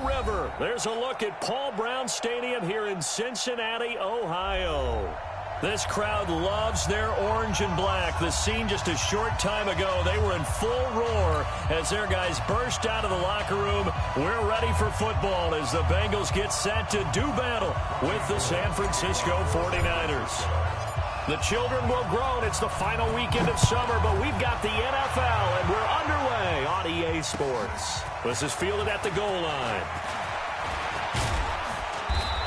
River. There's a look at Paul Brown Stadium here in Cincinnati, Ohio. This crowd loves their orange and black. The scene just a short time ago, they were in full roar as their guys burst out of the locker room. We're ready for football as the Bengals get set to do battle with the San Francisco 49ers. The children will groan. It's the final weekend of summer, but we've got the NFL, and we're underway on EA Sports. This is fielded at the goal line.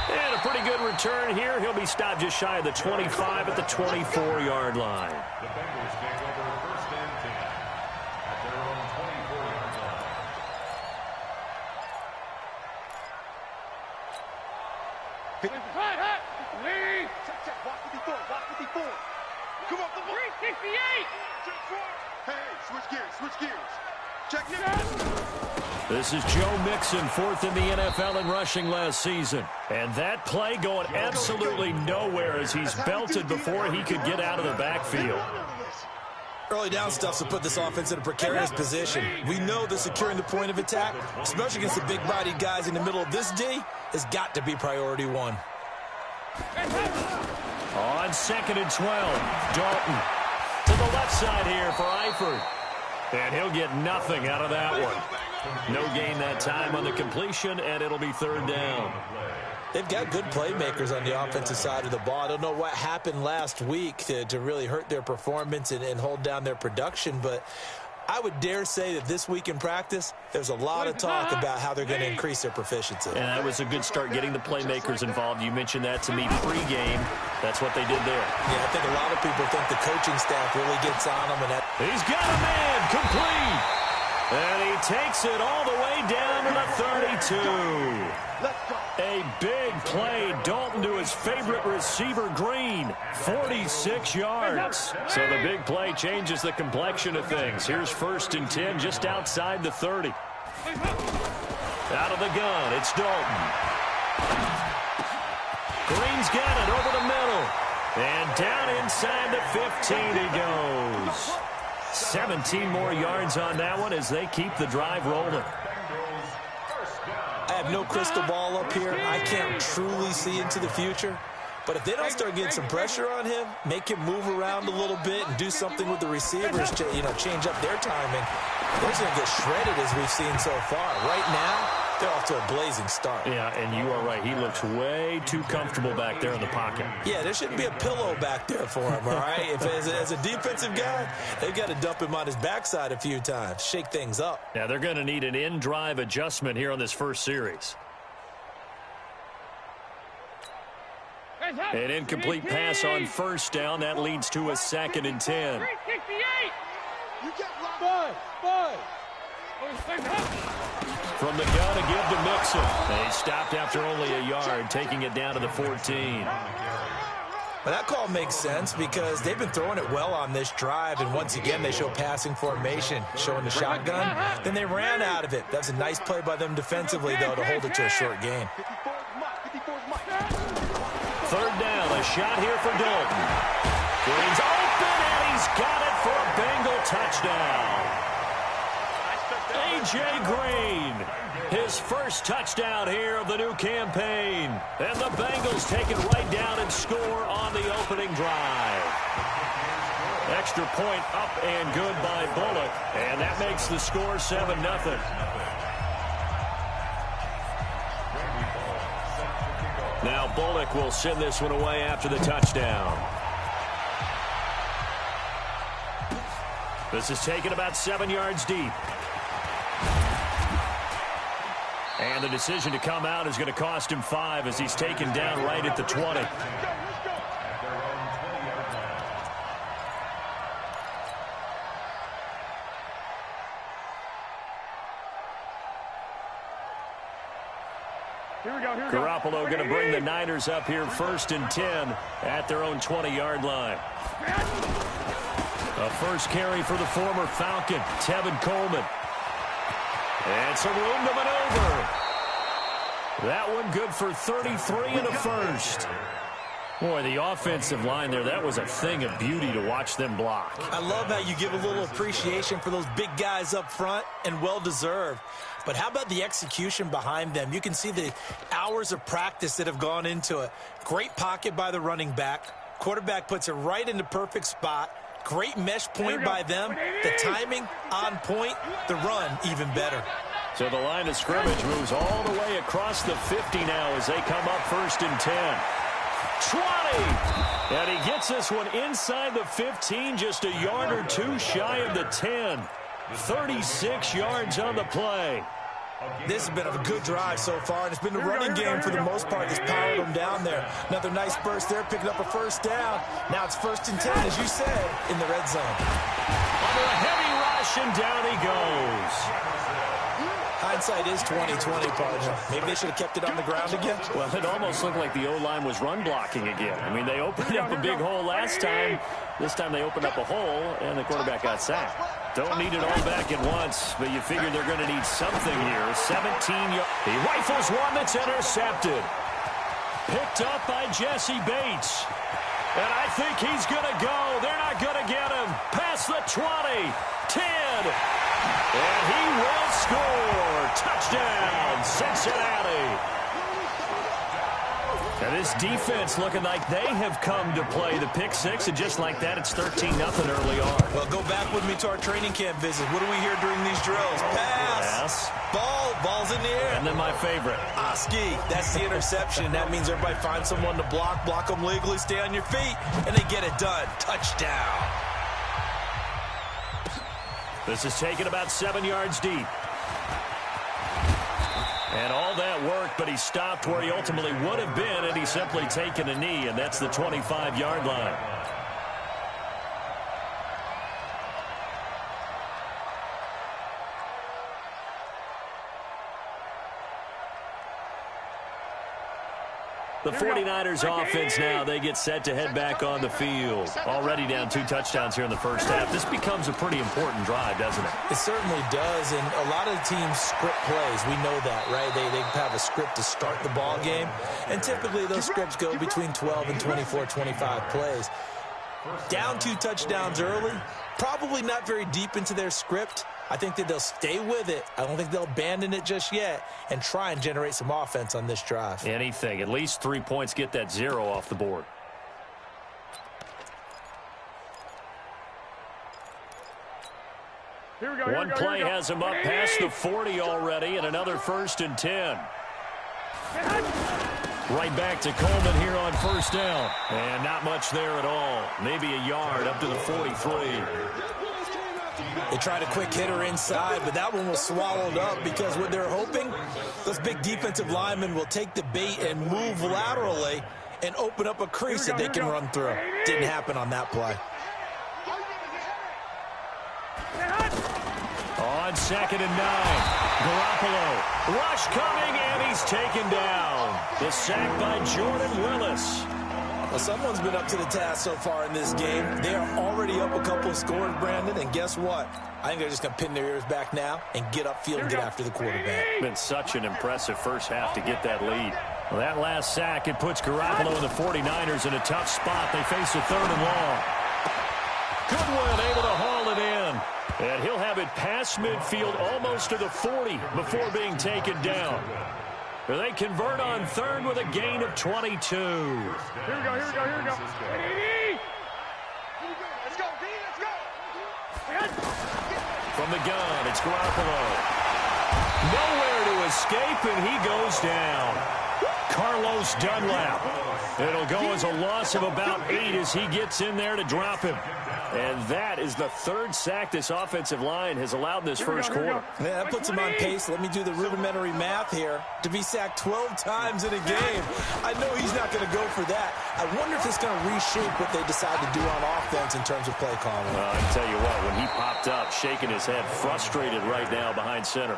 And a pretty good return here. He'll be stopped just shy of the 25 at the 24-yard line. The Bengals take over first and 10 at their own 24-yard line. Lead. Check. Walk 54. Come up the ball. 368. Hey, switch gears. Check now. This is Joe Mixon, fourth in the NFL in rushing last season. And that play going absolutely nowhere as he's belted before he could get out of the backfield. Early down stuff to put this offense in a precarious position. We know that securing the point of attack, especially against the big-bodied guys in the middle of this D, has got to be priority one. On 2nd and 12, Dalton to the left side here for Eifert. And he'll get nothing out of that one. No gain that time on the completion, and it'll be third down. They've got good playmakers on the offensive side of the ball. I don't know what happened last week to really hurt their performance and hold down their production, but I would dare say that this week in practice, there's a lot of talk about how they're going to increase their proficiency. And that was a good start getting the playmakers involved. You mentioned that to me pregame. That's what they did there. Yeah, I think a lot of people think the coaching staff really gets on them. He's got a man complete. And he takes it all the way down to the 32. A big play. Dalton to his favorite receiver, Green. 46 yards. So the big play changes the complexion of things. Here's 1st and 10 just outside the 30. Out of the gun, it's Dalton. Green's got it over the middle. And down inside the 15 he goes. 17 more yards on that one as they keep the drive rolling. I have no crystal ball up here. I can't truly see into the future. But if they don't start getting some pressure on him, make him move around a little bit and do something with the receivers to, change up their timing, they're going to get shredded as we've seen so far. Right now, they're off to a blazing start. Yeah, and you are right. He looks way too comfortable back there in the pocket. Yeah, there shouldn't be a pillow back there for him, all right? If as a defensive guy, they've got to dump him on his backside a few times, shake things up. Yeah, they're going to need an in-drive adjustment here on this first series. An incomplete pass on first down. That leads to a 2nd and 10. From the gun, a give to Mixon. And he stopped after only a yard, taking it down to the 14. Well, that call makes sense because they've been throwing it well on this drive, and once again they show passing formation, showing the shotgun. Then they ran out of it. That's a nice play by them defensively, though, to hold it to a short gain. Third down, a shot here for Dalton. Green's open, and he's got it for a Bengal touchdown. A.J. Green, his first touchdown here of the new campaign. And the Bengals take it right down and score on the opening drive. Extra point up and good by Bullock, and that makes the score 7-0. Now Bullock will send this one away after the touchdown. This is taken about 7 yards deep. And the decision to come out is going to cost him 5 as he's taken down right at the 20. Garoppolo going to bring the Niners up here 1st and 10 at their own 20-yard line. A first carry for the former Falcon, Tevin Coleman. And some room to maneuver. That one good for 33 and a first. Boy, the offensive line there, that was a thing of beauty to watch them block. I love how you give a little appreciation for those big guys up front, and well-deserved. but how about the execution behind them? You can see the hours of practice that have gone into it. Great pocket by the running back. Quarterback puts it right in the perfect spot. Great mesh point by them. The timing on point. The run even better. So the line of scrimmage moves all the way across the 50 now as they come up 1st and 10. 20! And he gets this one inside the 15, just a yard or two shy of the 10. 36 yards on the play. This has been a good drive so far, and it's been the running game for the most part that's powered them down there. Another nice burst there, picking up a 1st down. Now it's 1st and 10, as you said, in the red zone. Under a heavy rush, and down he goes. Hindsight is 20/20, partner. Maybe they should have kept it on the ground again. Well, it almost looked like the O-line was run blocking again. I mean, they opened up a big hole last time. This time they opened up a hole, and the quarterback got sacked. Don't need it all back at once, but you figure they're going to need something here. 17 yards. He rifles one that's intercepted. Picked up by Jesse Bates. And I think he's going to go. They're not going to get him. Past the 20. 10. And he will score. Touchdown, Cincinnati. And this defense looking like they have come to play the pick six, and just like that, it's 13-0 early on. Well, go back with me to our training camp visit. What do we hear during these drills? Pass. Ball's in the air. And then my favorite. Oski, that's the interception. That means everybody finds someone to block them legally, stay on your feet, and they get it done. Touchdown. This is taken about 7 yards deep. And all that worked, but he stopped where he ultimately would have been, and he's simply taken a knee, and that's the 25-yard line. The 49ers offense now, they get set to head back on the field. Already down 2 touchdowns here in the first half. This becomes a pretty important drive, doesn't it? It certainly does, and a lot of teams script plays. We know that, right? They have a script to start the ball game, and typically those scripts go between 12 and 24, 25 plays. Down 2 touchdowns early, probably not very deep into their script. I think that they'll stay with it. I don't think they'll abandon it just yet and try and generate some offense on this drive. Anything. At least 3 points, get that 0 off the board. One play has him up past the 40 already, and another 1st and 10. Right back to Coleman here on 1st down. And not much there at all. Maybe a yard up to the 43. They tried a quick hitter inside, but that one was swallowed up because what they're hoping, those big defensive linemen will take the bait and move laterally and open up a crease that they can run through. Didn't happen on that play. On 2nd and 9, Garoppolo. Rush coming, and he's taken down. The sack by Jordan Willis. Well, someone's been up to the task so far in this game. They are already up a couple of scores, Brandon, and guess what? I think they're just going to pin their ears back now and get upfield and get after the quarterback. Been such an impressive first half to get that lead. Well, that last sack, it puts Garoppolo and the 49ers in a tough spot. They face a 3rd and long. Goodwin able to haul it in. And he'll have it past midfield almost to the 40 before being taken down. They convert on 3rd with a gain of 22. Here we go. Let's go, D, let's go. From the gun, it's Garoppolo. Nowhere to escape, and he goes down. Carlos Dunlap. It'll go as a loss of about 8 as he gets in there to drop him. And that is the 3rd sack this offensive line has allowed this first quarter. Yeah, that puts him on pace. Let me do the rudimentary math here. To be sacked 12 times in a game, I know he's not going to go for that. I wonder if it's going to reshape what they decide to do on offense in terms of play calling. I tell you what, when he popped up, shaking his head, frustrated right now behind center.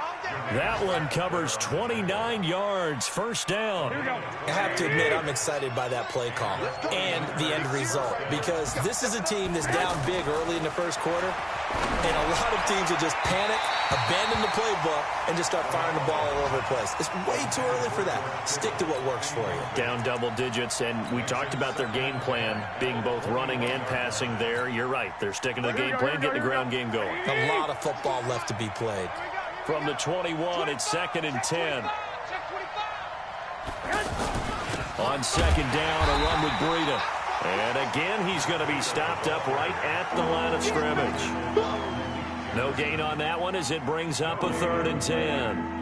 That one covers 29 yards, 1st down. I have to admit, I'm excited by that play call and the end result, because this is a team that's down big early in the first quarter, and a lot of teams will just panic, abandon the playbook, and just start firing the ball all over the place. It's way too early for that. Stick to what works for you. Down double digits, and we talked about their game plan being both running and passing there. You're right. They're sticking to the game plan, getting the ground game going. A lot of football left to be played. From the 21, it's 2nd and 10. On 2nd down, a run with Breida. And again, he's going to be stopped up right at the line of scrimmage. No gain on that one as it brings up a 3rd and 10.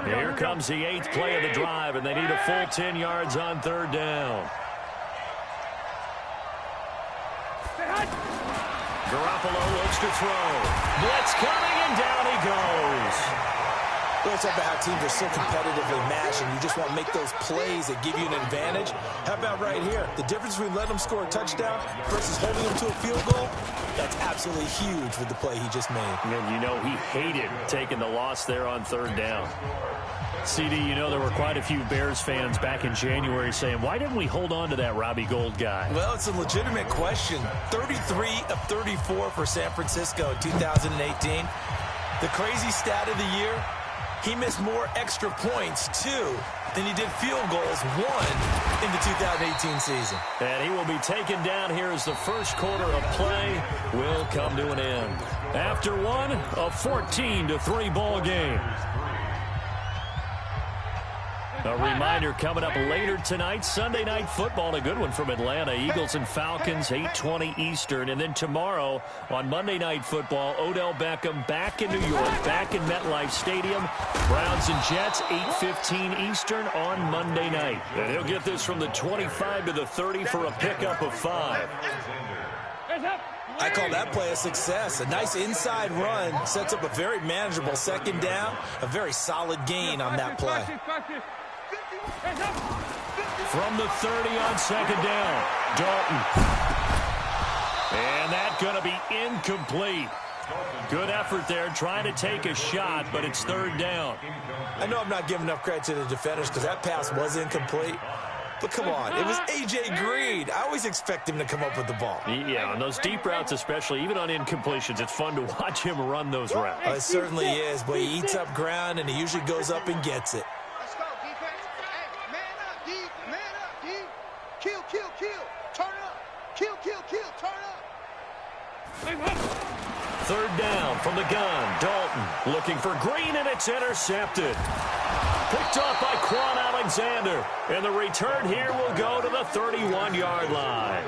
Here comes the 8th play of the drive, and they need a full 10 yards on 3rd down. Garoppolo looks to throw. Blitz coming, and down he goes. Well, it's about how teams are so competitively matched, and you just want to make those plays that give you an advantage. How about right here? The difference between letting them score a touchdown versus holding them to a field goal, that's absolutely huge with the play he just made. And you know he hated taking the loss there on 3rd down. CD, you know there were quite a few Bears fans back in January saying, why didn't we hold on to that Robbie Gould guy? Well, it's a legitimate question. 33 of 34 for San Francisco in 2018. The crazy stat of the year, he missed more extra points, 2, than he did field goals, 1, in the 2018 season. And he will be taken down here as the first quarter of play will come to an end. After one, a 14-3 ball game. A reminder coming up later tonight, Sunday Night Football, a good one from Atlanta. Eagles and Falcons, 8:20 Eastern. And then tomorrow on Monday Night Football, Odell Beckham back in New York, back in MetLife Stadium. Browns and Jets, 8:15 Eastern on Monday night. And he'll get this from the 25 to the 30 for a pickup of 5. I call that play a success. A nice inside run sets up a very manageable 2nd down, a very solid gain on that play. From the 30 on 2nd down, Dalton. And that's going to be incomplete. Good effort there, trying to take a shot, but it's 3rd down. I know I'm not giving enough credit to the defenders because that pass was incomplete. But come on, it was A.J. Green. I always expect him to come up with the ball. Yeah, on those deep routes especially, even on incompletions, it's fun to watch him run those routes. It certainly is, but he eats up ground, and he usually goes up and gets it. Let's go, defense. Hey, man up, D. Man up, D. Kill, kill, kill. Turn up. Kill, kill, kill. Turn up. 3rd down from the gun. Dalton looking for Green, and it's intercepted. Picked off by Quan Alexander. And the return here will go to the 31-yard line.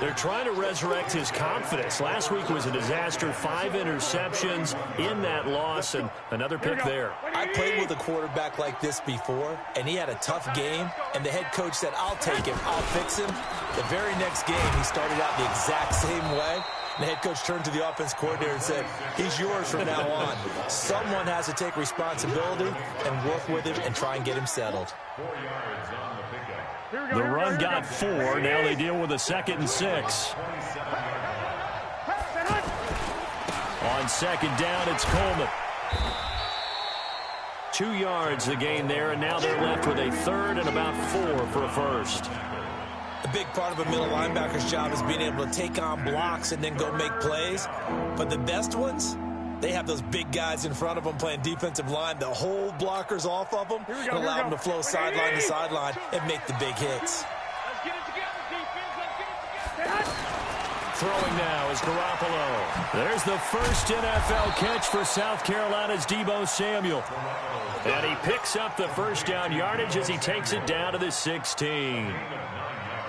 They're trying to resurrect his confidence. Last week was a disaster. 5 interceptions in that loss, and another pick there. I played with a quarterback like this before, and he had a tough game, and the head coach said, I'll take him, I'll fix him. The very next game, he started out the exact same way. The head coach turned to the offense coordinator and said, he's yours from now on. Someone has to take responsibility and work with him and try and get him settled. 4 yards on the pickup. The run got 4. Now they deal with a 2nd and 6. On 2nd down, it's Coleman. 2 yards the gain there, and now they're left with a 3rd and about 4 for a first. A big part of a middle linebacker's job is being able to take on blocks and then go make plays. But the best ones, they have those big guys in front of them playing defensive line that hold blockers off of them and allow them to flow sideline to sideline and make the big hits. Let's get it together, defense. Let's get it together. Throwing now is Garoppolo. There's the first NFL catch for South Carolina's Deebo Samuel. And he picks up the first down yardage as he takes it down to the 16.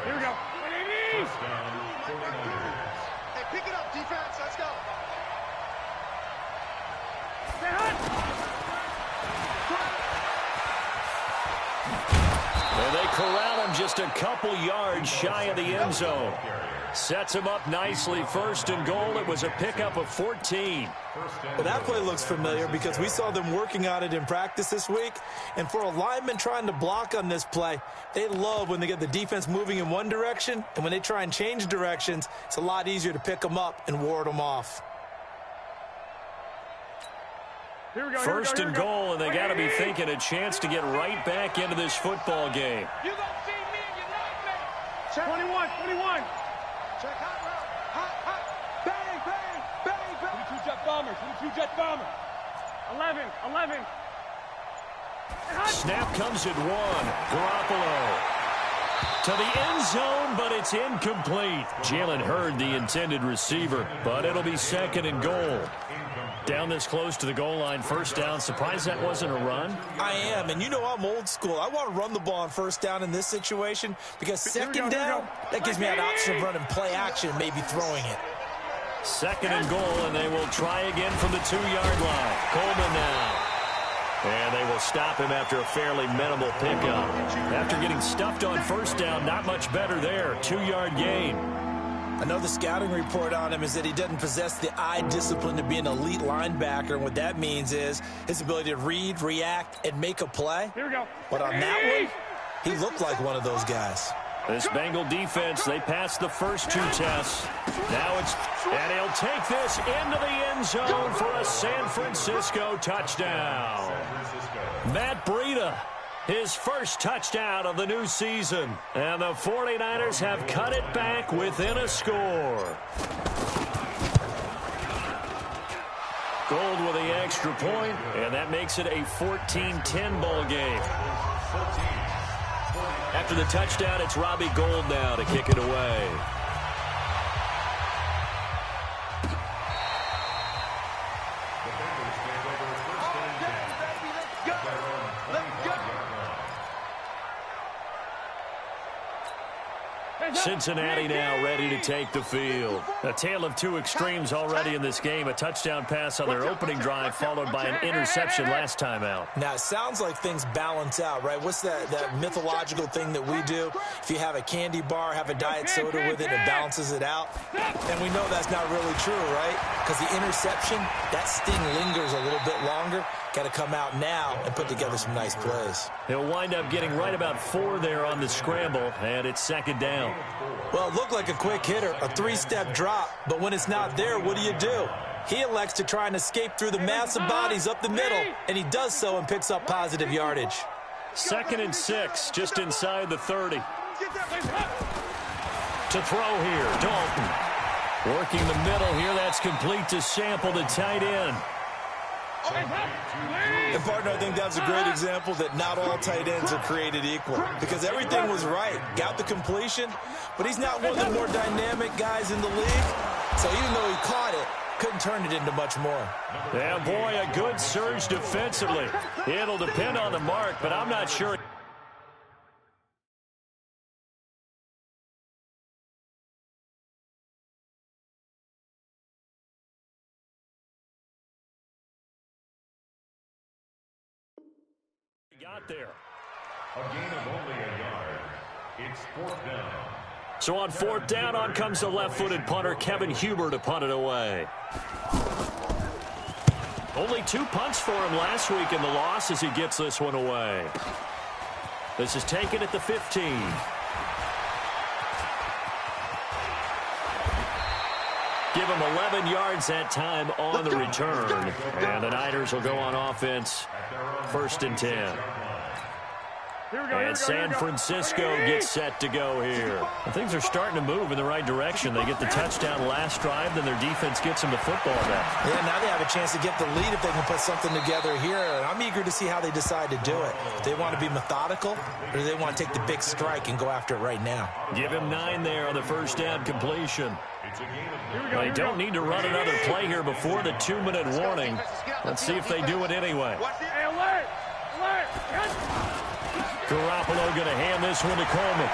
Here we go. Hey, pick it up, defense. Let's go. And they corral him just a couple yards shy of the end zone. Sets him up nicely. 1st and goal. It was a pickup of 14. Well, that play looks familiar because we saw them working on it in practice this week. And for a lineman trying to block on this play, they love when they get the defense moving in one direction. And when they try and change directions, it's a lot easier to pick them up and ward them off. Here we go. 1st and goal, and they got to be thinking a chance to get right back into this football game. You don't see me, you like me. Check. 21, 21. Check hot route. Hot, hot. Bang, bang, bang, bang. 22 jet bombers, 22 jet bombers. 11, 11. Snap comes at 1. Garoppolo to the end zone, but it's incomplete. Jalen Hurd, the intended receiver, but it'll be 2nd and goal. Down this close to the goal line, first down. Surprised that wasn't a run? I am, and you know I'm old school. I want to run the ball on first down in this situation because second down, that gives me an option of running play action and maybe throwing it. Second and goal, and they will try again from the 2-yard line. Coleman now. And they will stop him after a fairly minimal pickup. After getting stuffed on first down, not much better there. 2-yard gain. I know the scouting report on him is that he doesn't possess the eye discipline to be an elite linebacker. And what that means is his ability to read, react, and make a play. Here we go. But on that one, he looked like one of those guys. This Bengal defense, they passed the first 2 tests. Now it's, and he'll take this into the end zone for a San Francisco touchdown. Matt Breida, his first touchdown of the new season. And the 49ers have cut it back within a score. Gold with the extra point, and that makes it a 14-10 ball game. After the touchdown, it's Robbie Gould now to kick it away. Cincinnati now ready to take the field. A tale of 2 extremes already in this game. A touchdown pass on their opening drive followed by an interception last time out. Now, it sounds like things balance out, right? What's that mythological thing that we do? If you have a candy bar, have a diet soda with it, it balances it out. And we know that's not really true, right? Because the interception, that sting lingers a little bit longer. Got to come out now and put together some nice plays. He'll wind up getting right about 4 there on the scramble, and it's second down. Well, it looked like a quick hitter, a 3-step drop, but when it's not there, what do? He elects to try and escape through the massive bodies up the middle, and he does so and picks up positive yardage. Second and 6, just inside the 30. To throw here, Dalton. Working the middle here, that's complete to Sample, the tight end. And, partner, I think that's a great example that not all tight ends are created equal because everything was right. Got the completion, but he's not one of the more dynamic guys in the league. So even though he caught it, couldn't turn it into much more. Yeah, boy, a good surge defensively. It'll depend on the mark, but I'm not sure. Got there. A gain of only a yard. It's 4th down. So on 4th down, on comes the left-footed punter, Kevin Huber, to punt it away. Only 2 punts for him last week in the loss as he gets this one away. This is taken at the 15. Give him 11 yards that time on the return. And the Niners will go on offense. 1st and 10. And San Francisco gets set to go here. And things are starting to move in the right direction. They get the touchdown last drive, then their defense gets them the football back. Yeah, now they have a chance to get the lead if they can put something together here. And I'm eager to see how they decide to do it. Do they want to be methodical, or do they want to take the big strike and go after it right now? Give him 9 there on the first down completion. They don't need to run another play here before the 2-minute warning. Let's see if they do it anyway. Garoppolo going to hand this one to Coleman.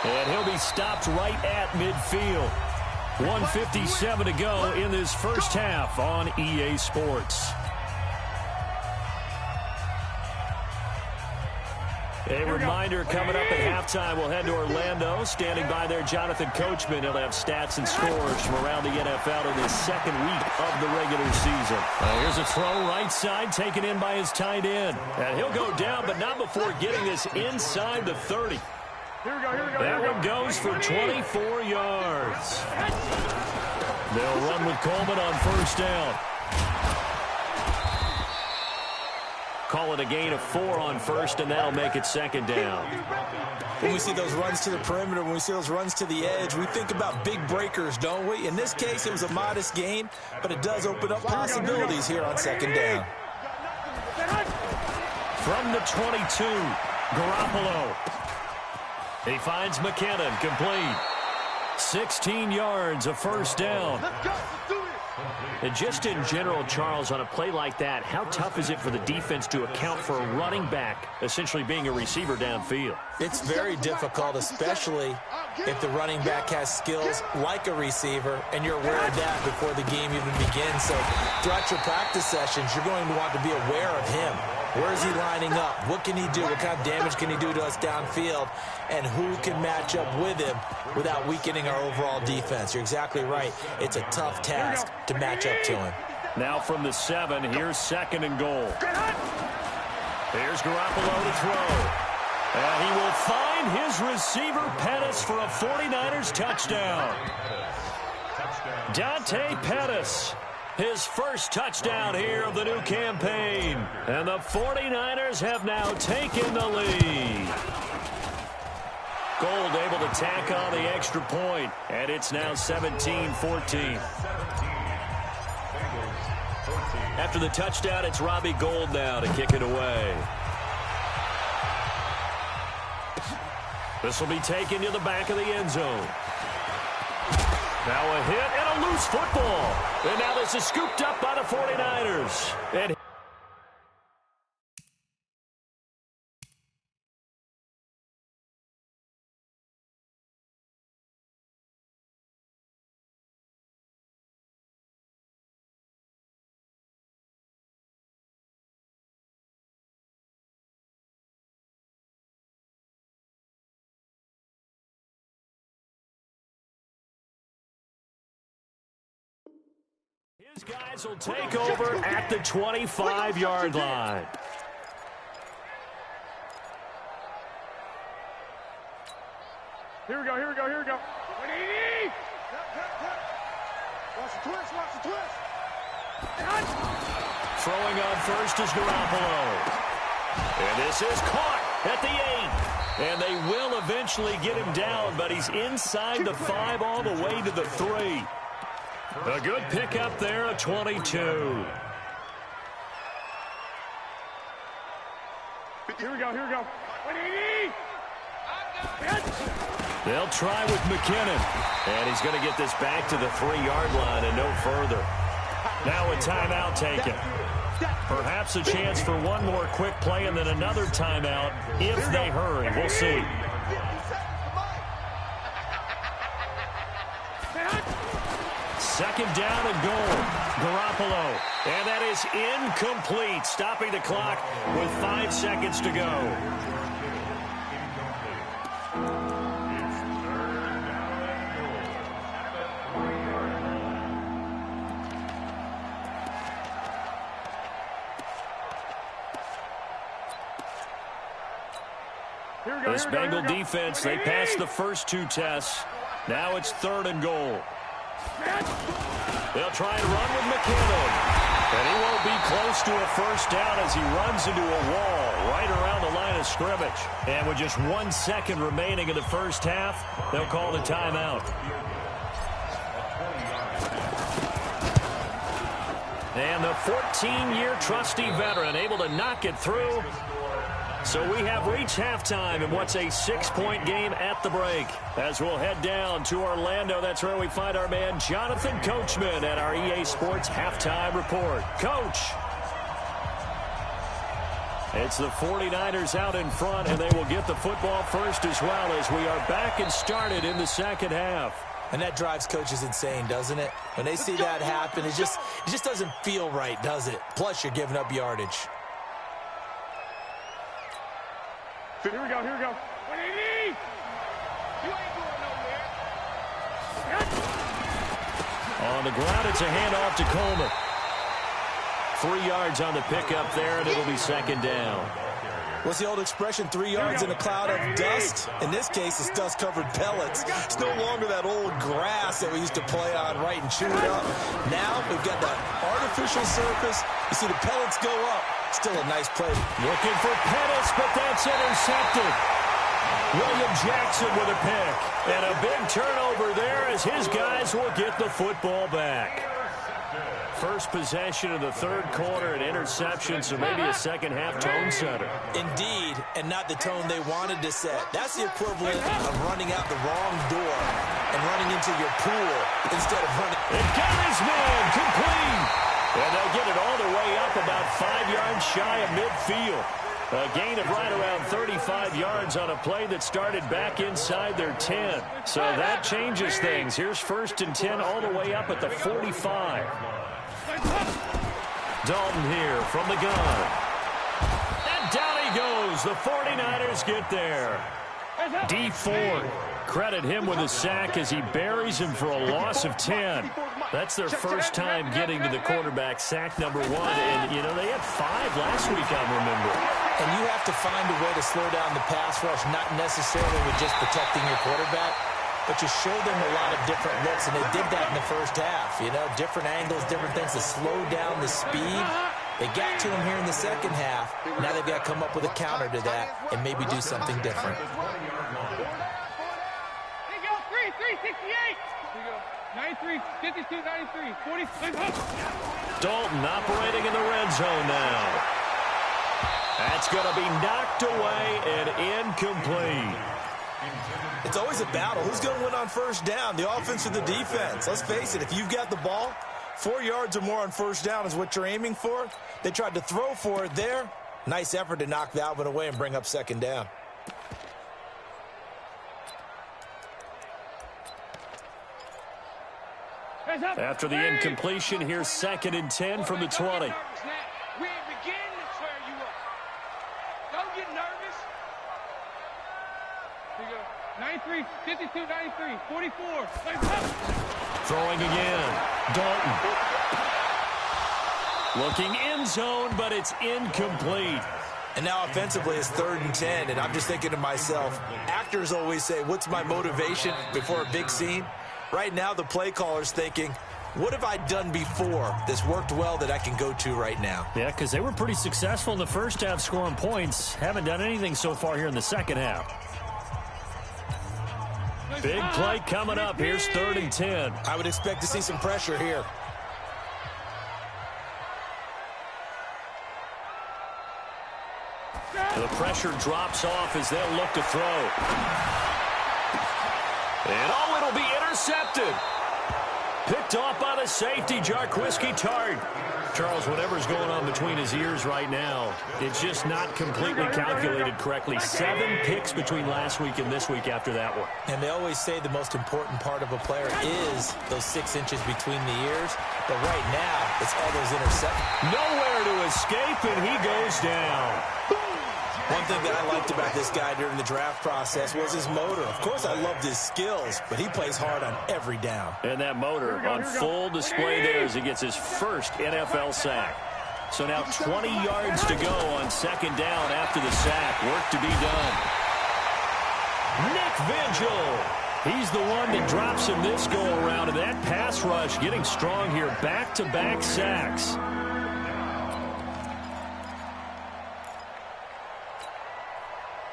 And he'll be stopped right at midfield. 1:57 to go in this first half on EA Sports. A reminder coming up at halftime, we'll head to Orlando. Standing by there, Jonathan Coachman. He'll have stats and scores from around the NFL in the second week of the regular season. Here's a throw right side, taken in by his tight end. And he'll go down, but not before getting this inside the 30. That one goes for 24 yards. They'll run with Coleman on first down. Call it a gain of 4 on first, and that'll make it second down. When we see those runs to the perimeter, when we see those runs to the edge, we think about big breakers, don't we? In this case, it was a modest gain, but it does open up possibilities here on second down. From the 22, Garoppolo. He finds McKinnon, complete. 16 yards, a first down. And just in general, Charles, on a play like that, how tough is it for the defense to account for a running back essentially being a receiver downfield? It's very difficult, especially if the running back has skills like a receiver, and you're aware of that before the game even begins. So throughout your practice sessions, you're going to want to be aware of him. Where is he lining up? What can he do? What kind of damage can he do to us downfield? And who can match up with him without weakening our overall defense? You're exactly right. It's a tough task to match up to him. Now from the 7, here's 2nd and goal. Here's Garoppolo to throw. And he will find his receiver, Pettis, for a 49ers touchdown. Dante Pettis, his first touchdown here of the new campaign. And the 49ers have now taken the lead. Gold able to tack on the extra point, and it's now 17-14. After the touchdown, it's Robbie Gould now to kick it away. This will be taken to the back of the end zone. Now a hit and a loose football. And now this is scooped up by the 49ers. And his guys will take over at the 25-yard line. Here we go. What do you need? Watch the twist, watch the twist. Throwing on first is Garoppolo. And this is caught at the 8. And they will eventually get him down, but he's inside the 5 all the way to the 3. A good pickup there at 22. Here we go. What do you need? They'll try with McKinnon. And he's going to get this back to the 3-yard line and no further. Now a timeout taken. Perhaps a chance for one more quick play and then another timeout if they hurry. We'll see. Second down and goal. Garoppolo. And that is incomplete. Stopping the clock with 5 seconds to go. This Bengal defense, they passed the first 2 tests. Now it's 3rd and goal. They'll try and run with McKinnon. And he won't be close to a first down as he runs into a wall right around the line of scrimmage. And with just 1 second remaining in the first half, they'll call the timeout. And the 14-year trusty veteran able to knock it through. So we have reached halftime in what's a 6-point game at the break. As we'll head down to Orlando, that's where we find our man Jonathan Coachman at our EA Sports Halftime Report. Coach. It's the 49ers out in front, and they will get the football first as well as we are back and started in the second half. And that drives coaches insane, doesn't it? When they see that happen, it just doesn't feel right, does it? Plus, you're giving up yardage. Here we go. What do you need? You ain't going nowhere. On the ground, it's a handoff to Coleman. 3 yards on the pickup there, and it'll be second down. What's the old expression, 3 yards in a cloud of dust? In this case, it's dust-covered pellets. It's no longer that old grass that we used to play on, right, and chew it up. Now we've got the artificial surface. You see the pellets go up. Still a nice play. Looking for Pettis, but that's intercepted. William Jackson with a pick. And a big turnover there as his guys will get the football back. First possession of the third quarter, an interception, so maybe a second-half tone setter. Indeed, and not the tone they wanted to set. That's the equivalent of running out the wrong door and running into your pool instead of running. And got his man complete. And they'll get it all the way up about 5 yards shy of midfield. A gain of right around 35 yards on a play that started back inside their 10. So that changes things. Here's 1st and 10 all the way up at the 45. Dalton here from the gun. And down he goes. The 49ers get there. D. Ford, credit him with a sack as he buries him for a loss of 10. That's their first time getting to the quarterback, sack number 1. And, you know, they had 5 last week, I remember. And you have to find a way to slow down the pass rush, not necessarily with just protecting your quarterback, but you show them a lot of different looks, and they did that in the first half. You know, different angles, different things to slow down the speed. They got to him here in the second half. Now they've got to come up with a counter to that and maybe do something different. 93, 52, 93, 40. Dalton operating in the red zone now. That's going to be knocked away and incomplete. It's always a battle. Who's going to win on first down, the offense or the defense? Let's face it, if you've got the ball, 4 yards or more on first down is what you're aiming for. They tried to throw for it there. Nice effort to knock that one away and bring up second down. After the incompletion, here's 2nd and 10 from the 20. We ain't beginning to tear you up. Don't get nervous. Here you go. 93, 52, 93, 44. Throwing again. Dalton. Looking end zone, but it's incomplete. And now offensively it's 3rd and 10, and I'm just thinking to myself, actors always say, what's my motivation before a big scene? Right now the play caller's thinking, what have I done before that's worked well that I can go to right now? Yeah, because they were pretty successful in the first half scoring points. Haven't done anything so far here in the second half. Big play coming up. Here's 3rd and 10. I would expect to see some pressure here. The pressure drops off as they'll look to throw. And it'll be intercepted. Picked off by the safety, Jarquiski Tart. Charles, whatever's going on between his ears right now, it's just not completely calculated correctly. 7 picks between last week and this week after that one. And they always say the most important part of a player is those 6 inches between the ears. But right now, it's all those interceptions. Nowhere to escape, and he goes down. One thing that I liked about this guy during the draft process was his motor. Of course, I loved his skills, but he plays hard on every down. And that motor on full display there as he gets his first NFL sack. So now 20 yards to go on 2nd down after the sack. Work to be done. Nick Vigil. He's the one that drops him this go-around, and that pass rush getting strong here. Back-to-back sacks.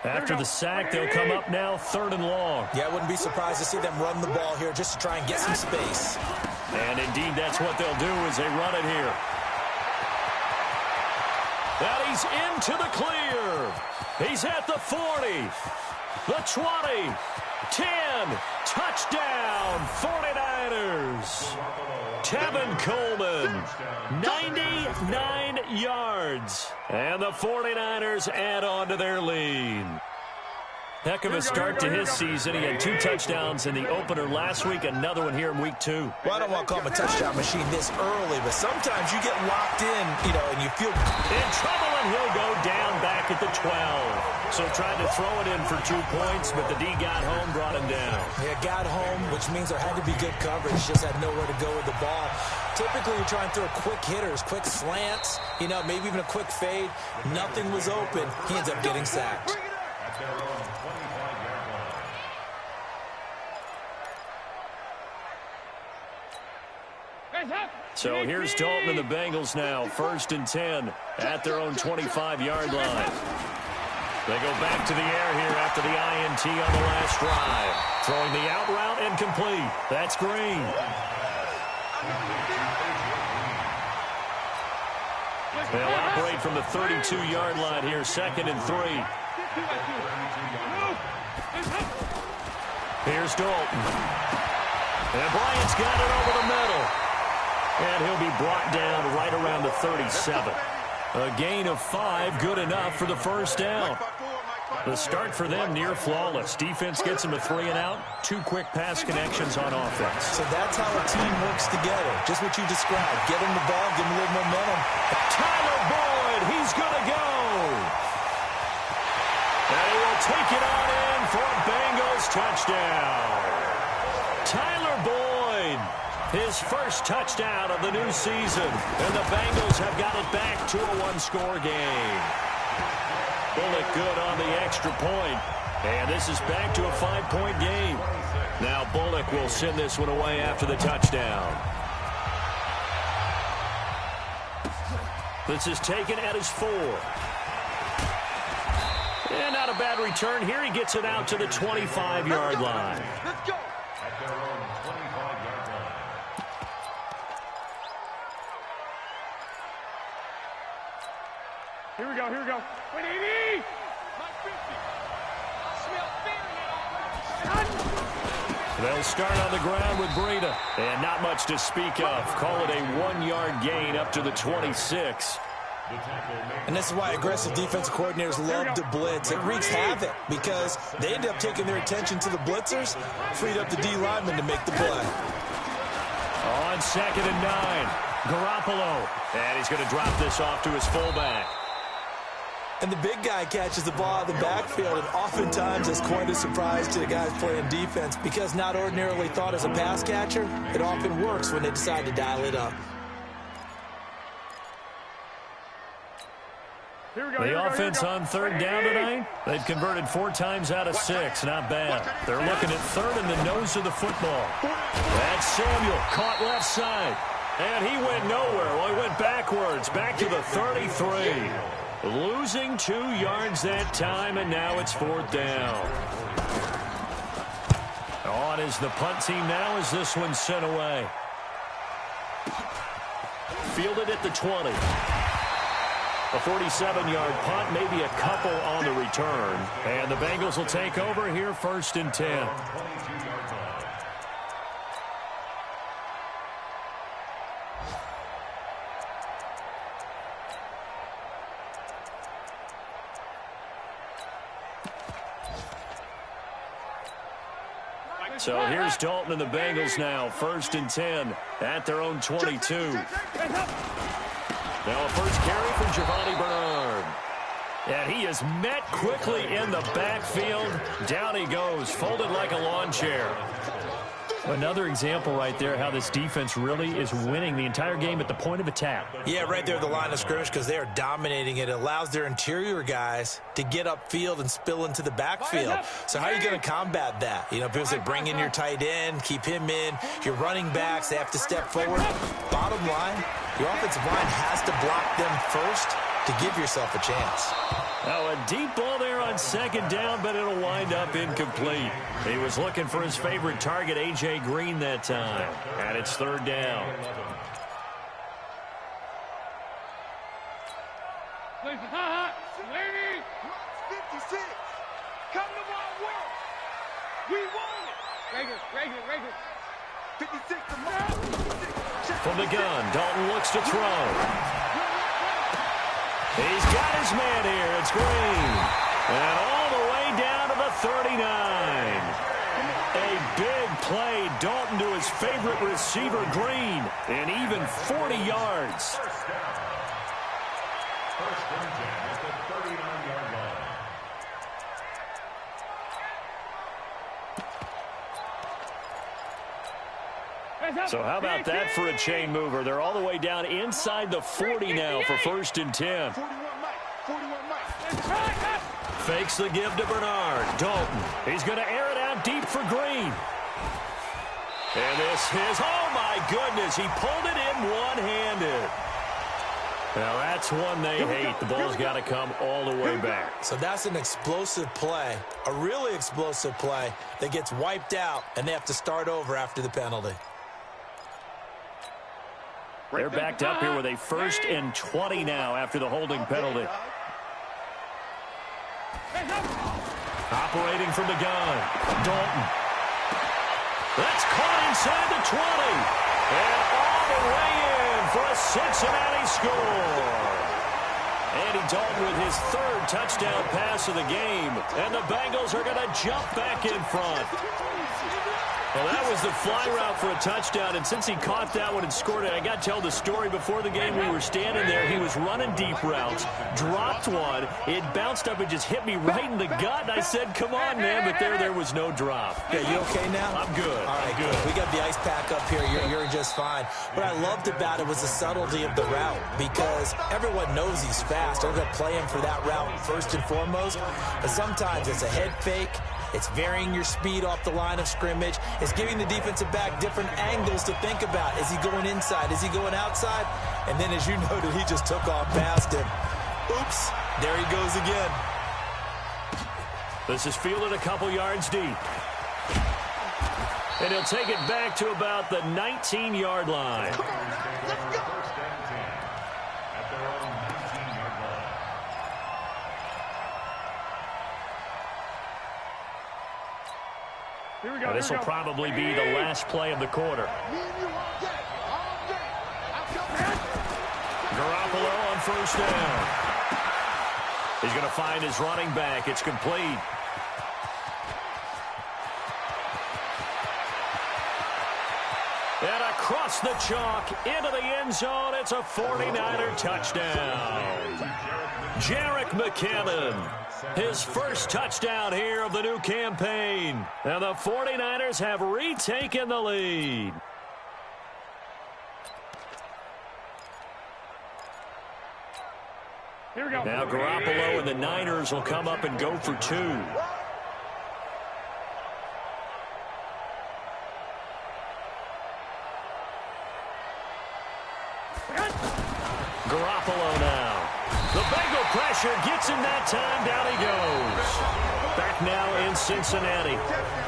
After the sack, they'll come up now 3rd and long. Yeah, I wouldn't be surprised to see them run the ball here just to try and get some space. And indeed, that's what they'll do as they run it here. And he's into the clear. He's at the 40, the 20, 10, touchdown, 49ers. Tevin Coleman, 99 yards. And the 49ers add on to their lead. Heck of a start to his season. He had 2 touchdowns in the opener last week, another one here in week 2. Well, I don't want to call him a touchdown machine this early, but sometimes you get locked in, and you feel in trouble, and he'll go down back at the 12. So tried to throw it in for 2 points, but the D got home, brought him down. Yeah, got home, which means there had to be good coverage. Just had nowhere to go with the ball. Typically, you're trying to throw quick hitters, quick slants, maybe even a quick fade. Nothing was open. He ends up getting sacked. So here's Dalton and the Bengals now. 1st and 10 at their own 25-yard line. They go back to the air here after the INT on the last drive. Throwing the out route and complete. That's Green. They'll operate from the 32-yard line here. 2nd and 3. Here's Dalton. And Bryant's got it over the middle. And he'll be brought down right around the 37. A gain of 5, good enough for the first down. The start for them near flawless. Defense gets them a 3 and out. 2 quick pass connections on offense. So that's how a team works together. Just what you described. Get him the ball, give him a little momentum. Tyler Boyd, he's going to go. And he will take it on in for a Bengals touchdown. Tyler Boyd, his first touchdown of the new season. And the Bengals have got it back to a 1-score game. Bullock good on the extra point. And this is back to a 5-point game. Now Bullock will send this one away after the touchdown. This is taken at his 4. And not a bad return here. He gets it out to the 25-yard line. Let's go. At their own 25-yard line. Here we go, here we go. 180! They'll start on the ground with Breida. And not much to speak of. Call it a 1-yard gain up to the 26. And this is why aggressive defensive coordinators love to blitz. It wreaks havoc because they end up taking their attention to the blitzers, freed up the D lineman to make the play. On 2nd and 9, Garoppolo. And he's going to drop this off to his fullback. And the big guy catches the ball out of the backfield, and oftentimes it's quite a surprise to the guys playing defense because not ordinarily thought as a pass catcher, it often works when they decide to dial it up. The offense on 3rd down tonight, they've converted 4 times out of 6. Not bad. They're looking at 3rd in the nose of the football. That's Samuel, caught left side. And he went nowhere. Well, he went backwards, back to the 33. Losing 2 yards that time, and now it's 4th down. On is the punt team now as this one's sent away. Fielded at the 20. A 47-yard punt, maybe a couple on the return. And the Bengals will take over here 1st and 10. So here's Dalton and the Bengals now, 1st and 10 at their own 22. Now a first carry from Giovanni Bernard. And he is met quickly in the backfield. Down he goes, folded like a lawn chair. Another example right there how this defense really is winning the entire game at the point of attack. Yeah, right there at the line of scrimmage because they are dominating it. It allows their interior guys to get upfield and spill into the backfield. So how are you going to combat that? You know, people say bring in your tight end, keep him in. Your running backs, they have to step forward. Bottom line, your offensive line has to block them first to give yourself a chance. Now a deep ball there on 2nd down, but it'll wind up incomplete. He was looking for his favorite target, A.J. Green, that time. And it's 3rd down. Lady, 56. Come to my world. We won it. Rager. 56 to more. From the gun, Dalton looks to throw. He's got his man here. It's Green. And all the way down to the 39. A big play. Dalton to his favorite receiver, Green. And even 40 yards. First and 10 at the 39-yard line. So how about that for a chain mover? They're all the way down inside the 40 now for 1st and 10. 41 Mike. Fakes the give to Bernard. Dalton. He's going to air it out deep for Green. And this is, oh my goodness, he pulled it in one-handed. Now that's one they hate. The ball's got to come all the way back. So that's an explosive play, a really explosive play that gets wiped out, and they have to start over after the penalty. They're backed up here with a 1st and 20 now after the holding penalty. Operating from the gun, Dalton. That's caught inside the 20. And all the way in for a Cincinnati score. Andy Dalton with his third touchdown pass of the game. And the Bengals are going to jump back in front. Well, that was the fly route for a touchdown, and since he caught that one and scored it, I got to tell the story. Before the game, we were standing there. He was running deep routes, dropped one. It bounced up and just hit me right in the gut, and I said, come on, man, but there was no drop. Yeah, you okay now? I'm good. All right, good. We got the ice pack up here. You're just fine. What I loved about it was the subtlety of the route, because everyone knows he's fast. They're going to play him for that route first and foremost, but sometimes it's a head fake. It's varying your speed off the line of scrimmage. It's giving the defensive back different angles to think about. Is he going inside? Is he going outside? And then, as you noted, he just took off past him. Oops, there he goes again. This is fielded a couple yards deep. And he'll take it back to about the 19-yard line. Come on now, let's go. At their own 19-yard line. Here we go. This will probably be the last play of the quarter. Me and you all day. All day. Garoppolo on first down. He's going to find his running back. It's complete. And across the chalk into the end zone. It's a 49er touchdown. Jerick McKinnon. His first touchdown here of the new campaign. And the 49ers have retaken the lead. Here we go. Now Garoppolo and the Niners will come up and go for two. Garoppolo now. The Bengal pressure gets him that time. Down he goes. Back now in Cincinnati,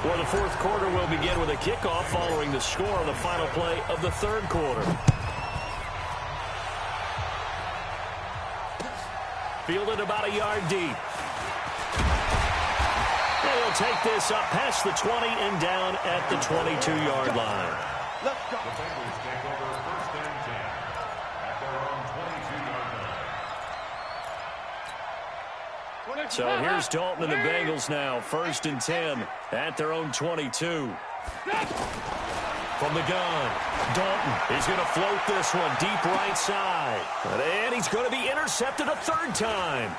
where the fourth quarter will begin with a kickoff following the score on the final play of the third quarter. Fielded about a yard deep. They'll take this up past the 20 and down at the 22-yard line. Let's go. The Bengals take over first and 10 at their own 22-yard line. So here's Dalton and the Bengals now, first and 10 at their own 22. From the gun, Dalton is going to float this one deep right side. And he's going to be intercepted a third time.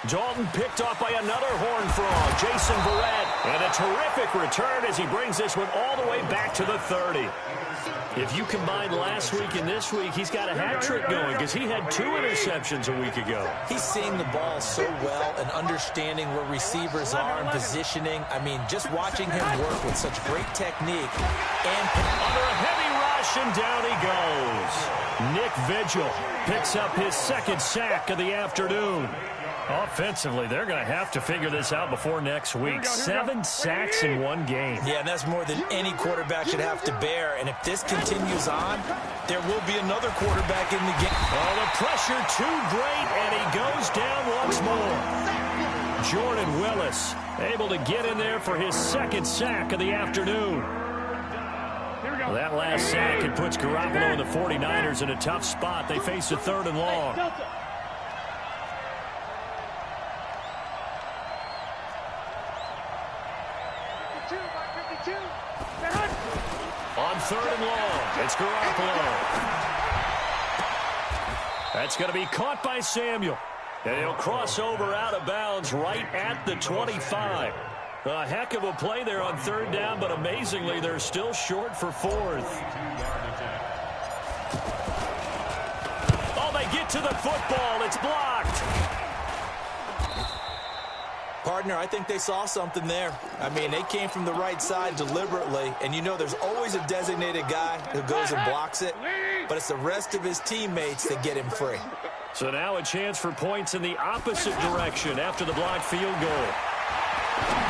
Dalton picked off by another Horned Frog, Jason Verrett. And a terrific return as he brings this one all the way back to the 30. If you combine last week and this week, he's got a hat trick going because he had 2 interceptions a week ago. He's seeing the ball so well and understanding where receivers are and positioning. I mean, just watching him work with such great technique. And under a heavy rush, and down he goes. Nick Vigil picks up his second sack of the afternoon. Offensively, they're going to have to figure this out before next week. 7 sacks in one game. yeah, and that's more than any quarterback should have to bear. And if this continues on, there will be another quarterback in the game. Oh, the pressure too great, and he goes down once more. Jordan Willis able to get in there for his second sack of the afternoon. Well, that last sack, it puts Garoppolo and the 49ers in a tough spot. They face a 3rd and long. On 3rd and long, it's Garoppolo. That's going to be caught by Samuel. And he'll cross over out of bounds right at the 25. A heck of a play there on 3rd down, but amazingly, they're still short for 4th. Oh, they get to the football. It's blocked. Partner, I think they saw something there. I mean, they came from the right side deliberately, and you know there's always a designated guy who goes and blocks it, but it's the rest of his teammates that get him free. So now a chance for points in the opposite direction after the blocked field goal.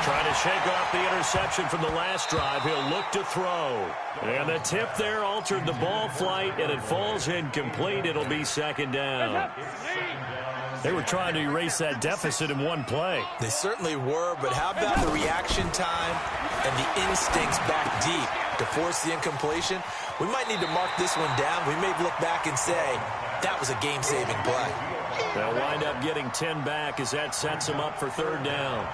Trying to shake off the interception from the last drive. He'll look to throw. And the tip there altered the ball flight, and it falls incomplete. It'll be 2nd down. They were trying to erase that deficit in one play. They certainly were, but how about the reaction time and the instincts back deep to force the incompletion? We might need to mark this one down. We may look back and say, that was a game-saving play. They'll wind up getting 10 back as that sets them up for third down.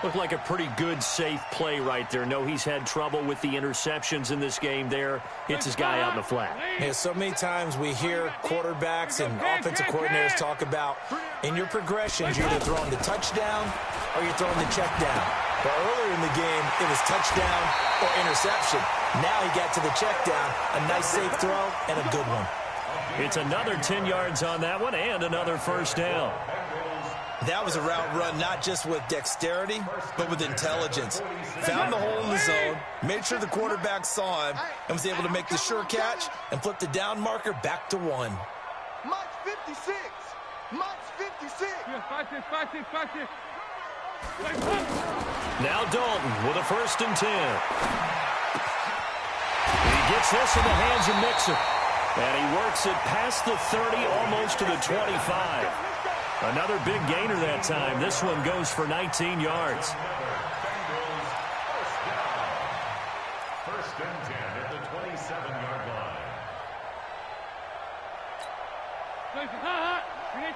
Looked like a pretty good, safe play right there. No, he's had trouble with the interceptions in this game there. Hits his guy out in the flat. Yeah, so many times we hear quarterbacks and offensive coordinators talk about in your progressions, you're either throwing the touchdown or you're throwing the check down. But earlier in the game, it was touchdown or interception. Now he got to the check down, a nice safe throw, and a good one. It's another 10 yards on that one and another first down. That was a route run not just with dexterity, but with intelligence. Found the hole in the zone, made sure the quarterback saw him, and was able to make the sure catch and flip the down marker back to 1. March 56. March 56. Now Dalton with a 1st and 10. He gets this in the hands of Mixon. And he works it past the 30, almost to the 25. Another big gainer that time. This one goes for 19 yards. First and 10 at the 27-yard line.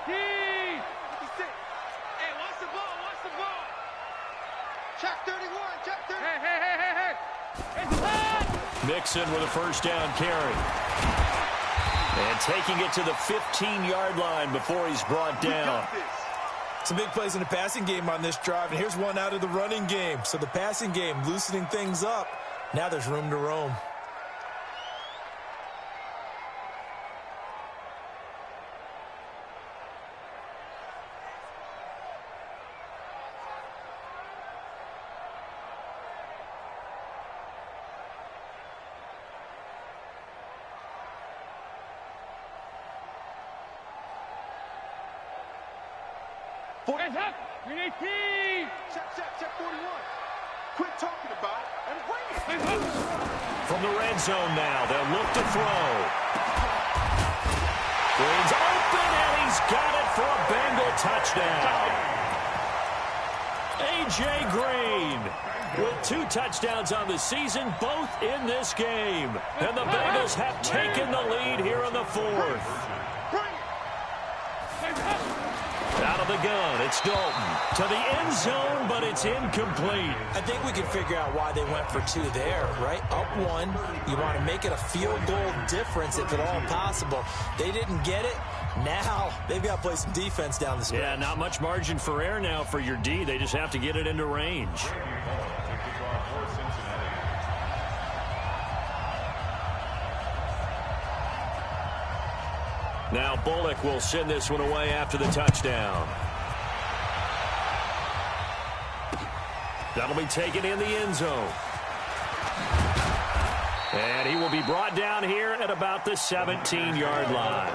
Hey, watch the ball, watch the ball. Check 31, check 30. Hey. Mixon with a 1st down carry. And taking it to the 15-yard line before he's brought down. Some big plays in the passing game on this drive, and here's one out of the running game. So the passing game loosening things up. Now there's room to roam. Check 41. Quit talking about it and bring it. From the red zone now, they'll look to throw. Green's open, and he's got it for a Bengal touchdown. A.J. Green with 2 touchdowns on the season, both in this game. And the Bengals have taken the lead here in the 4th. Out of the gun, it's Dalton. To the end zone, but it's incomplete. I think we can figure out why they went for 2 there, right? Up 1, you want to make it a field goal difference if at all possible. They didn't get it. Now they've got to play some defense down the stretch. Yeah, not much margin for error now for your D. They just have to get it into range. Now Bullock will send this one away after the touchdown. That'll be taken in the end zone. And he will be brought down here at about the 17-yard line.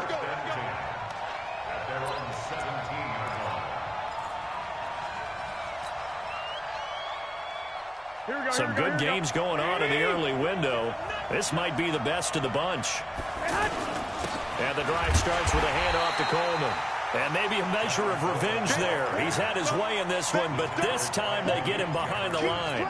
Some good games going on in the early window. This might be the best of the bunch. And the drive starts with a handoff to Coleman. And maybe a measure of revenge there. He's had his way in this one, but this time they get him behind the line.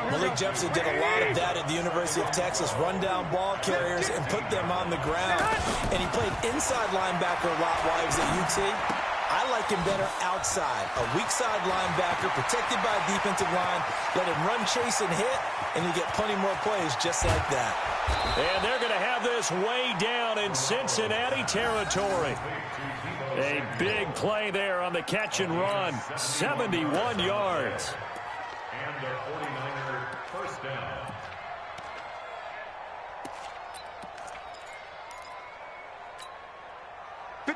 Malik Jefferson did a lot of that at the University of Texas. Run down ball carriers and put them on the ground. And he played inside linebacker a lot while he was at UT. I like him better outside. A weak side linebacker protected by a defensive line. Let him run, chase, and hit, and you get plenty more plays just like that. And they're going to have this way down in Cincinnati territory. A big play there on the catch and run. 71 yards. And a 49er first down.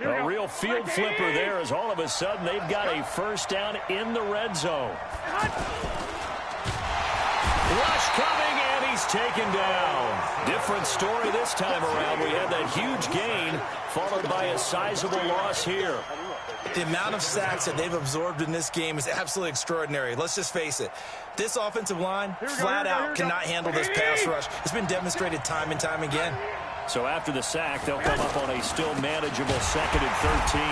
A real field flipper there as all of a sudden they've got a first down in the red zone. Rush coming, and he's taken down. Different story this time around. We had that huge gain followed by a sizable loss here. The amount of sacks that they've absorbed in this game is absolutely extraordinary. Let's just face it. This offensive line, flat out, cannot handle this pass rush. It's been demonstrated time and time again. So after the sack, they'll come up on a still manageable 2nd and 13.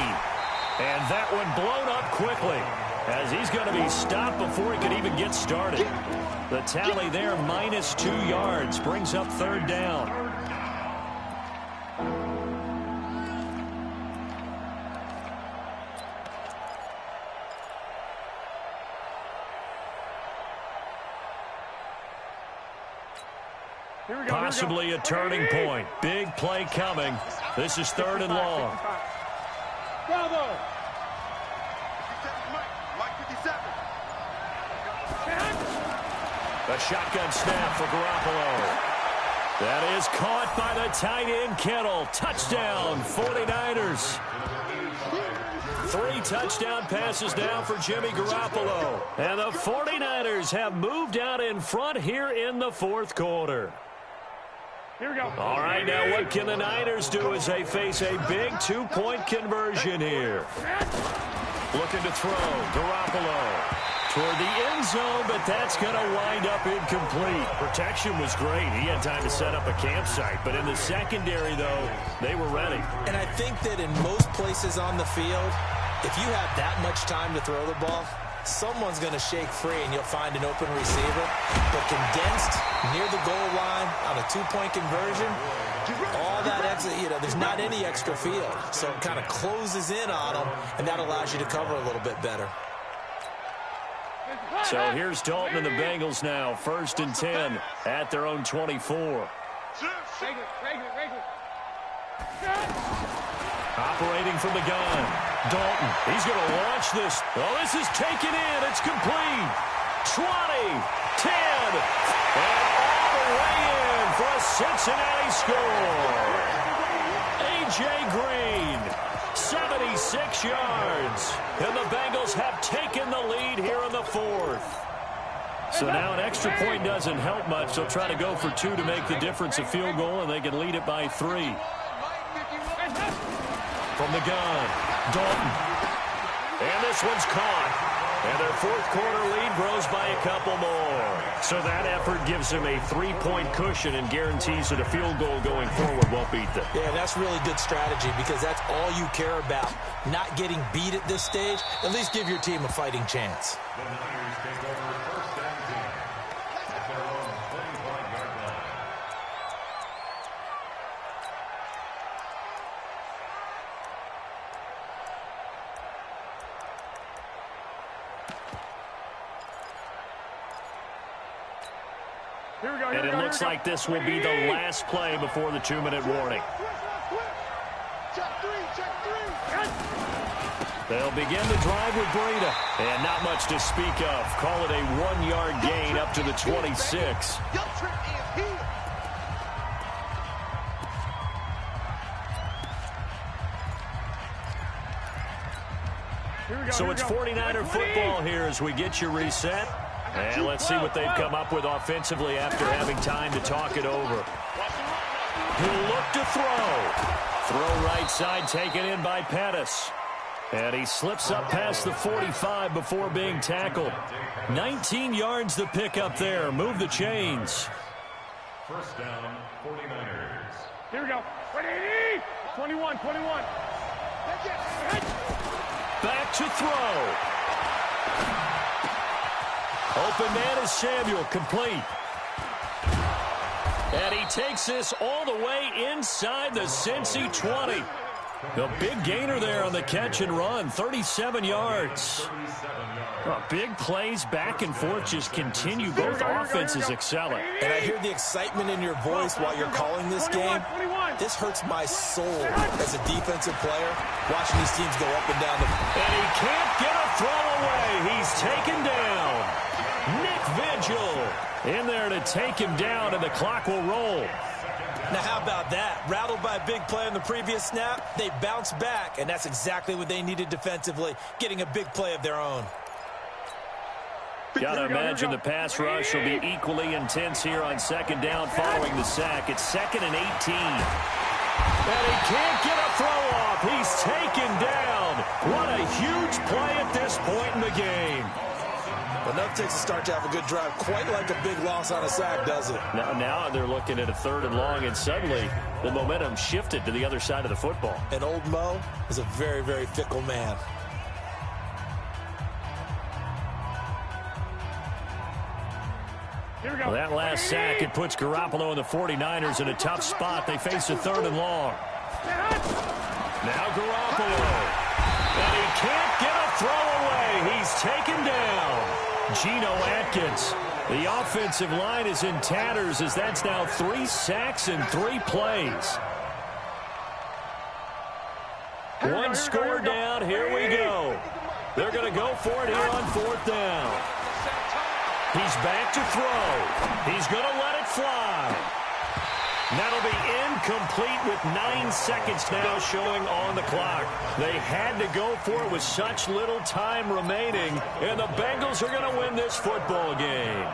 And that one blown up quickly, as he's going to be stopped before he could even get started. The tally there, -2 yards, brings up 3rd down. Possibly a turning point. Big play coming. This is 3rd and long. Bravo! A shotgun snap for Garoppolo. That is caught by the tight end, Kittle. Touchdown, 49ers. 3 touchdown passes now for Jimmy Garoppolo. And the 49ers have moved out in front here in the 4th quarter. Here we go. All right, now what can the Niners do as they face a big 2-point conversion here? Looking to throw. Garoppolo toward the end zone, but that's going to wind up incomplete. Protection was great. He had time to set up a campsite. But in the secondary, though, they were ready. And I think that in most places on the field, if you have that much time to throw the ball, someone's going to shake free and you'll find an open receiver. But condensed near the goal line on a 2-point conversion, all that extra, there's not any extra field. So it kind of closes in on them, and that allows you to cover a little bit better. So here's Dalton and the Bengals now, 1st and 10 at their own 24. Operating from the gun. Dalton, he's going to launch this. Oh, this is taken in. It's complete. 20, 10, and all the way in for a Cincinnati score. A.J. Green, 76 yards. And the Bengals have taken the lead here in the 4th. So now an extra point doesn't help much. They'll try to go for 2 to make the difference a field goal, and they can lead it by 3. From the gun, Dalton. And this one's caught. And their 4th quarter lead grows by a couple more. So that effort gives them a 3-point cushion and guarantees that a field goal going forward won't beat them. Yeah, that's really good strategy because that's all you care about. Not getting beat at this stage. At least give your team a fighting chance. The Niners take over 1st and 10 at their own 25-yard line. Here we go. And it looks like this will be the last play before the 2-minute warning. Check 3. They'll begin the drive with Breida. And not much to speak of. Call it a 1-yard gain up to the 26. So it's 49er football here as we get you reset. And let's see what they've come up with offensively after having time to talk it over. He'll look to throw. Throw right side taken in by Pettis. And he slips up past the 45 before being tackled. 19 yards to pick up there. Move the chains. 1st down, 49ers. Here we go. 21. Back to throw. Open man is Samuel, complete. And he takes this all the way inside the Cincy 20. A big gainer there on the catch and run, 37 yards. Big plays back and forth just continue. Both offenses excelling. And I hear the excitement in your voice while you're calling this game. This hurts my soul as a defensive player, watching these teams go up and down the... And he can't get a throw away. He's taken down. Nick Vigil in there to take him down, and the clock will roll. Now, how about that? Rattled by a big play on the previous snap, they bounce back, and that's exactly what they needed defensively, getting a big play of their own. Got to imagine the pass rush will be equally intense here on 2nd down following the sack. It's 2nd and 18. And he can't get a throw off. He's taken down. What a huge play at this point in the game. But nothing takes a start to have a good drive, quite like a big loss on a sack, does it? Now they're looking at a 3rd and long, and suddenly the momentum shifted to the other side of the football. And old Mo is a very, very fickle man. Here we go. Well, that last sack, it puts Garoppolo and the 49ers in a tough spot. They face a 3rd and long. Now Garoppolo. And he can't get a throw away. He's taken down. Geno Atkins. The offensive line is in tatters as that's now 3 sacks in 3 plays. One score down. Here we go. They're going to go for it here on 4th down. He's back to throw. He's going to let it fly. That'll be incomplete with 9 seconds now showing on the clock. They had to go for it with such little time remaining, and the Bengals are going to win this football game.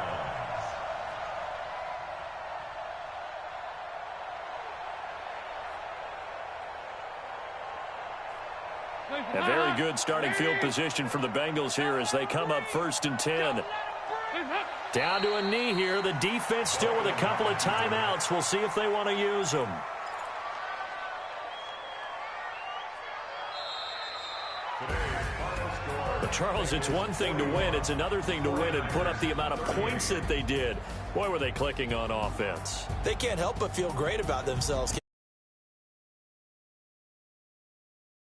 A very good starting field position for the Bengals here as they come up 1st and 10. Down to a knee here. The defense still with a couple of timeouts. We'll see if they want to use them. But Charles, it's one thing to win. It's another thing to win and put up the amount of points that they did. Boy, were they clicking on offense. They can't help but feel great about themselves.